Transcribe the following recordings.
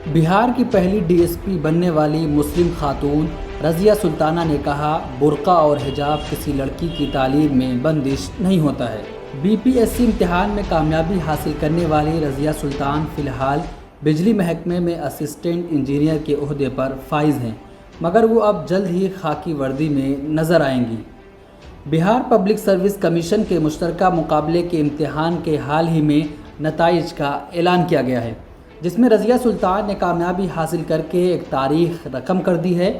बिहार की पहली डीएसपी बनने वाली मुस्लिम खातून रज़िया सुल्ताना ने कहा, बुर्का और हिजाब किसी लड़की की तालीम में बंदिश नहीं होता है। बीपीएससी इम्तिहान में कामयाबी हासिल करने वाली रज़िया सुल्तान फ़िलहाल बिजली महकमे में असिस्टेंट इंजीनियर के ओहदे पर फाइज हैं, मगर वो अब जल्द ही खाकी वर्दी में नज़र आएंगी। बिहार पब्लिक सर्विस कमीशन के मुश्तरका मुकाबले के इम्तिहान के हाल ही में नताइज का ऐलान किया गया है, जिसमें रज़िया सुल्तान ने कामयाबी हासिल करके एक तारीख रकम कर दी है।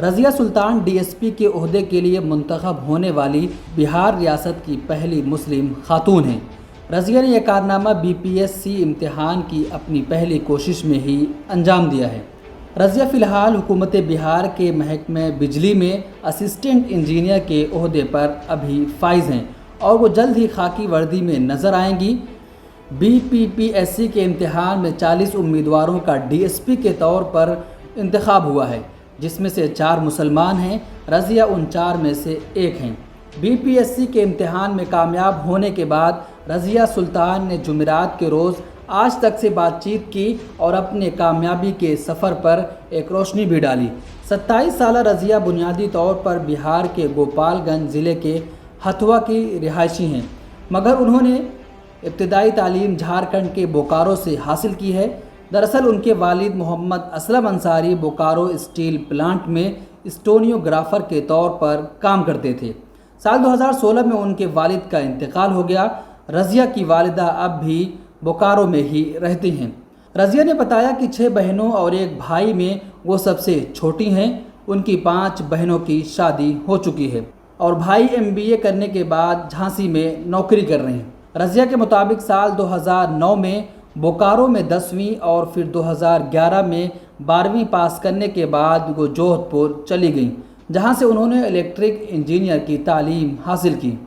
रज़िया सुल्तान डीएसपी के ओहदे के लिए मुंतखब होने वाली बिहार रियासत की पहली मुस्लिम खातून हैं। रज़िया ने यह कारनामा बीपीएससी इम्तिहान की अपनी पहली कोशिश में ही अंजाम दिया है। रज़िया फ़िलहाल हुकूमत बिहार के महकमे बिजली में असिस्टेंट इंजीनियर के ओहदे पर अभी फाइज हैं और वो जल्द ही खाकी वर्दी में नज़र आएंगी। बीपीपीएससी के इम्तिहान में 40 उम्मीदवारों का डीएसपी के तौर पर इंतखाब हुआ है, जिसमें से 4 मुसलमान हैं। रज़िया उन 4 में से एक हैं। बीपीएससी के इम्तिहान में कामयाब होने के बाद रज़िया सुल्तान ने जुमेरात के रोज़ आज तक से बातचीत की और अपने कामयाबी के सफ़र पर एक रोशनी भी डाली। 27 साल रज़िया बुनियादी तौर पर बिहार के गोपालगंज ज़िले के हथुआ की रिहायशी हैं, मगर उन्होंने इब्तिदाई तालीम झारखंड के बोकारो से हासिल की है। दरअसल उनके वालिद मोहम्मद असलम अंसारी बोकारो स्टील प्लांट में स्टोनियोग्राफर के तौर पर काम करते थे। साल 2016 में उनके वालिद का इंतकाल हो गया। रज़िया की वालिदा अब भी बोकारो में ही रहती हैं। रज़िया ने बताया कि 6 बहनों और एक भाई में वो सबसे छोटी हैं। उनकी 5 बहनों की शादी हो चुकी है और भाई MBA करने के बाद झांसी में नौकरी कर रहे हैं। रज़िया के मुताबिक साल 2009 में बोकारो में 10वीं और फिर 2011 में 12वीं पास करने के बाद वो जोधपुर चली गईं, जहां से उन्होंने इलेक्ट्रिक इंजीनियर की तालीम हासिल की।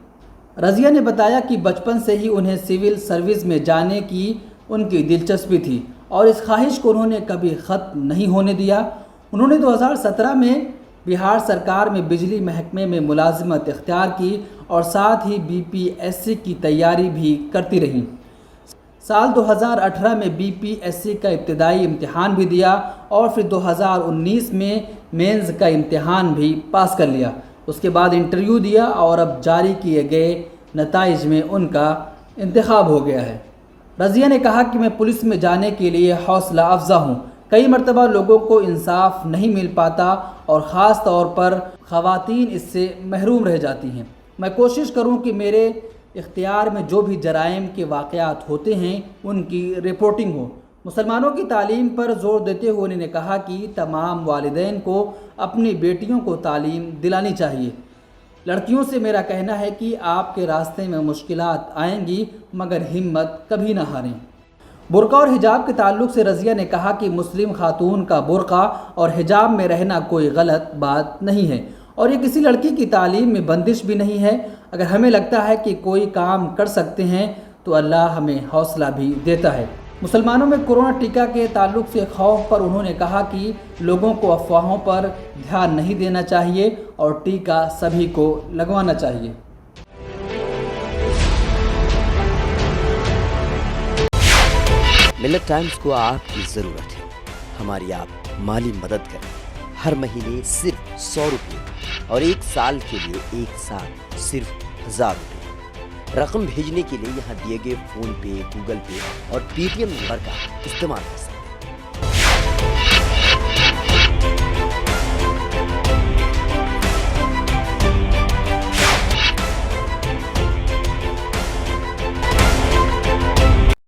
रज़िया ने बताया कि बचपन से ही उन्हें सिविल सर्विस में जाने की उनकी दिलचस्पी थी और इस ख्वाहिश को उन्होंने कभी ख़त्म नहीं होने दिया। उन्होंने 2017 में बिहार सरकार में बिजली महकमे में मुलाजिमत इख्तियार की और साथ ही बीपीएससी की तैयारी भी करती रहीं। साल 2018 में बीपीएससी का इब्तिदाई इम्तिहान भी दिया और फिर 2019 में मेंस का इम्तिहान भी पास कर लिया। उसके बाद इंटरव्यू दिया और अब जारी किए गए नताइज में उनका इंतखाब हो गया है। रज़िया ने कहा कि मैं पुलिस में जाने के लिए हौसला अफजा हूँ। कई मरतबा लोगों को इंसाफ नहीं मिल पाता और ख़ास तौर पर ख़वातीन इससे महरूम रह जाती हैं। मैं कोशिश करूं कि मेरे इख्तियार में जो भी जराइम के वाक़यात होते हैं उनकी रिपोर्टिंग हो। मुसलमानों की तालीम पर ज़ोर देते हुए उन्होंने कहा कि तमाम वालिदैन को अपनी बेटियों को तालीम दिलानी चाहिए। लड़कियों से मेरा कहना है कि आपके रास्ते में मुश्किलात आएंगी, मगर हिम्मत कभी ना हारें। बुर्का और हिजाब के ताल्लुक़ से रज़िया ने कहा कि मुस्लिम खातून का बुर्का और हिजाब में रहना कोई गलत बात नहीं है और ये किसी लड़की की तालीम में बंदिश भी नहीं है। अगर हमें लगता है कि कोई काम कर सकते हैं तो अल्लाह हमें हौसला भी देता है। मुसलमानों में कोरोना टीका के ताल्लुक़ से खौफ पर उन्होंने कहा कि लोगों को अफवाहों पर ध्यान नहीं देना चाहिए और टीका सभी को लगवाना चाहिए। मिल्लत टाइम्स को आपकी ज़रूरत है। हमारी आप माली मदद करें। हर महीने सिर्फ 100 रुपये और 1 साल के लिए एक साथ सिर्फ 1000 रुपये। रकम भेजने के लिए यहाँ दिए गए फ़ोन पे, गूगल पे और पेटीएम नंबर का इस्तेमाल कर सकते हैं।